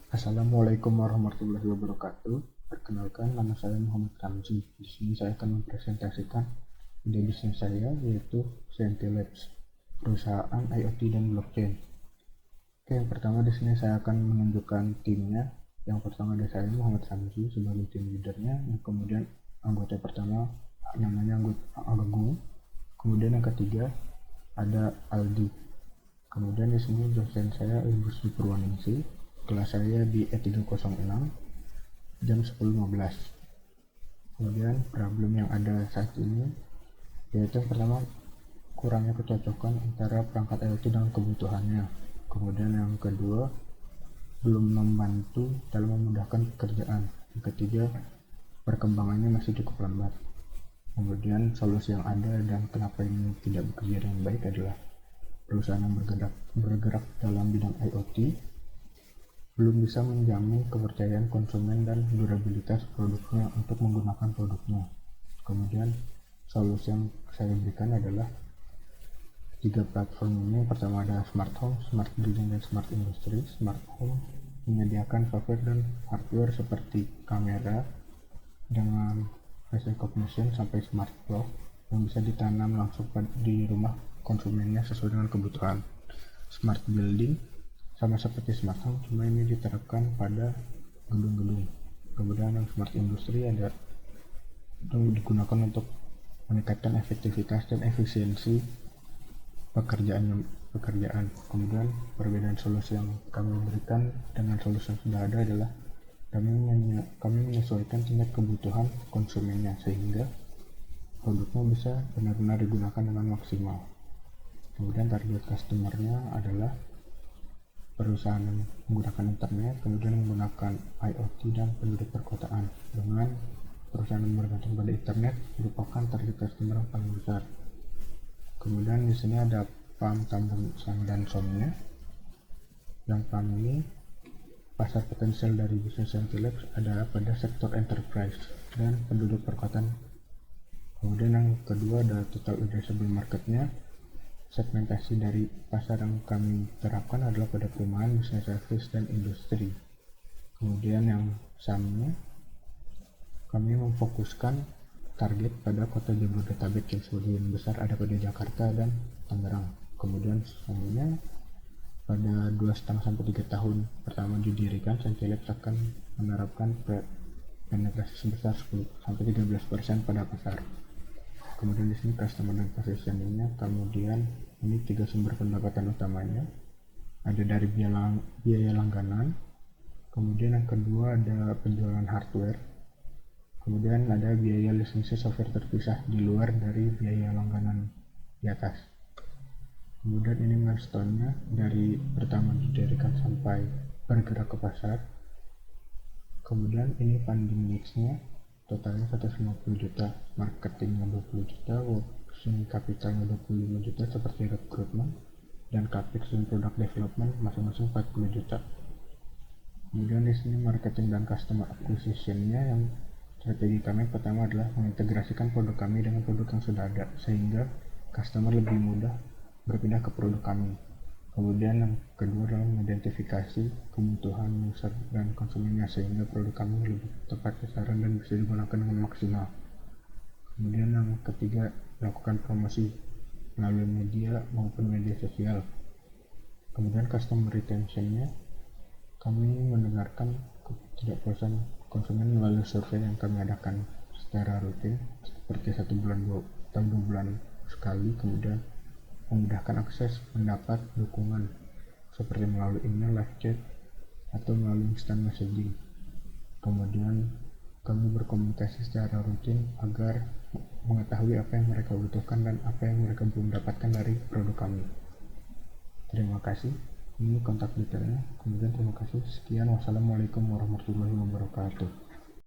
Assalamualaikum warahmatullahi wabarakatuh. Perkenalkan, nama saya Muhammad Ramzi. Di sini saya akan mempresentasikan ide bisnis saya, yaitu CNT Labs, perusahaan IoT dan blockchain. Oke, yang pertama di sini saya akan menunjukkan timnya. Yang pertama ada saya Muhammad Ramzi sebagai tim leadernya. Yang kemudian anggota pertama namanya Agung. Kemudian yang ketiga ada Aldi. Kemudian di sini dosen saya Ibu Sri Purwaningsi. Kelas saya di E306 jam 10.15. Kemudian problem yang ada saat ini yaitu yang pertama, kurangnya kecocokan antara perangkat IoT dengan kebutuhannya. Kemudian yang kedua, belum membantu dalam memudahkan pekerjaan. Yang ketiga, perkembangannya masih cukup lambat. Kemudian solusi yang ada dan kenapa ini tidak bekerja dengan baik adalah perusahaan yang bergerak dalam bidang IoT belum bisa menjamin kepercayaan konsumen dan durabilitas produknya untuk menggunakan produknya. Kemudian solusi yang saya berikan adalah 3 platform ini. Yang pertama ada Smart Home, Smart Building, dan Smart Industry. Smart Home menyediakan software dan hardware seperti kamera dengan face recognition sampai smart lock yang bisa ditanam langsung di rumah konsumennya sesuai dengan kebutuhan. Smart Building sama seperti smart home, cuma ini diterapkan pada gedung-gedung. Kemudian yang smart industry ada itu digunakan untuk meningkatkan efektivitas dan efisiensi pekerjaan. Kemudian perbedaan solusi yang kami berikan dengan solusi yang sudah ada adalah kami menyesuaikan tingkat kebutuhan konsumennya sehingga produknya bisa benar-benar digunakan dengan maksimal. Kemudian target customer-nya adalah perusahaan yang menggunakan internet, kemudian menggunakan IoT dan penduduk perkotaan. Dengan perusahaan yang bergantung pada internet merupakan target customer yang paling besar. Kemudian di sini ada paham tambang dan somnya. Yang paham ini pasar potensial dari bisnis CNT Labs adalah pada sektor enterprise dan penduduk perkotaan. Kemudian yang kedua ada total addressable marketnya. Segmentasi dari pasar yang kami terapkan adalah pada perumahan, bisnis service, dan industri. Kemudian yang SAM-nya, kami memfokuskan target pada kota Jabodetabek yang sebagian besar ada pada Jakarta dan Tangerang. Kemudian selanjutnya pada 2,5 sampai 3 tahun pertama didirikan, CNT Labs akan menerapkan penetrasi sebesar 10 sampai 13% pada pasar. Kemudian di sini customer dan positioningnya. Kemudian ini 3 sumber pendapatan utamanya. Ada dari biaya langganan. Kemudian yang kedua ada penjualan hardware. Kemudian ada biaya lisensi software terpisah di luar dari biaya langganan di atas. Kemudian ini milestone-nya dari pertama didirikan sampai bergerak ke pasar. Kemudian ini funding needs-nya. Totalnya 150 juta, marketingnya 20 juta, working capitalnya 25 juta seperti rekrutmen, dan capex dan product development masing-masing 40 juta. Kemudian di sini marketing dan customer acquisition-nya, yang strategi kami pertama adalah mengintegrasikan produk kami dengan produk yang sudah ada sehingga customer lebih mudah berpindah ke produk kami. Kemudian yang kedua adalah mengidentifikasi kebutuhan user dan konsumennya sehingga produk kami lebih tepat sasaran dan bisa digunakan dengan maksimal. Kemudian yang ketiga, lakukan promosi melalui media maupun media sosial. Kemudian customer retention-nya, kami mendengarkan ketidakpuasan konsumen melalui survei yang kami adakan secara rutin seperti 1 bulan atau 2 bulan sekali. Kemudian memudahkan akses mendapat dukungan seperti melalui email, live chat, atau melalui instant messaging. Kemudian kami berkomunikasi secara rutin agar mengetahui apa yang mereka butuhkan dan apa yang mereka belum dapatkan dari produk kami. Terima kasih. Ini kontak detailnya. Kemudian terima kasih. Sekian. Wassalamualaikum warahmatullahi wabarakatuh.